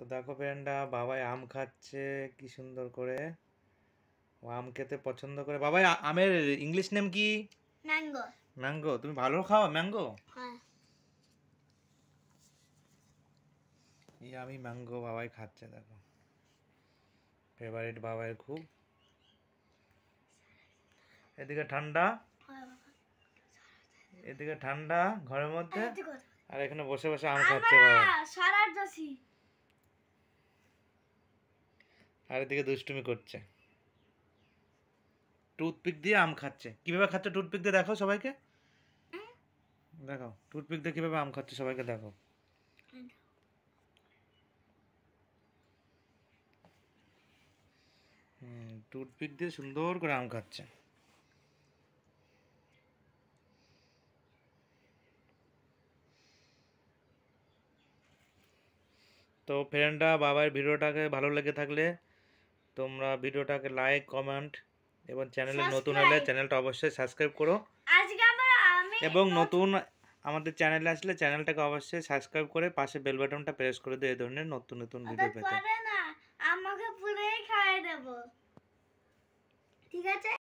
তো দেখো ফ্রেন্ডরা, বাবাই আম খাচ্ছে কি সুন্দর করে। ও আম খেতে পছন্দ করে। বাবাই আমের ইংলিশ নেম কি? ম্যাঙ্গো। ম্যাঙ্গো। তুমি ভালো খাও ম্যাঙ্গো? হ্যাঁ। এই আমি ম্যাঙ্গো বাবাই খাচ্ছে, দেখো ফেভারিট বাবাই খুব। এদিকে ঠান্ডা, এদিকে ঠান্ডা ঘরের মধ্যে, আর এখানে বসে বসে আম খাচ্ছে বাবা। আর এদিকে দুষ্টুমি করছে, টুথপিক দিয়ে আম খাচ্ছে। কিভাবে খাচ্ছে টুথপিক দিয়ে দেখো সবাইকে, দেখো টুথপিক দিয়ে কিভাবে আম খাচ্ছে সবাইকে দেখো। টুথপিক দিয়ে সুন্দর করে আম খাচ্ছে। তো ফ্রেন্ডরা, বাবার ভিডিওটাকে ভালো লেগে থাকলে তোমরা ভিডিওটাকে লাইক, কমেন্ট এবং চ্যানেলে নতুন হলে চ্যানেলটা অবশ্যই সাবস্ক্রাইব করো। এবং নতুন আমাদের চ্যানেলে আসলে চ্যানেলটাকে অবশ্যই সাবস্ক্রাইব করে পাশে বেল বাটনটা প্রেস করে দিও এই ধরনের নতুন নতুন ভিডিও পেতে। আমাকে পুরোই খাইয়ে দেবো, ঠিক আছে?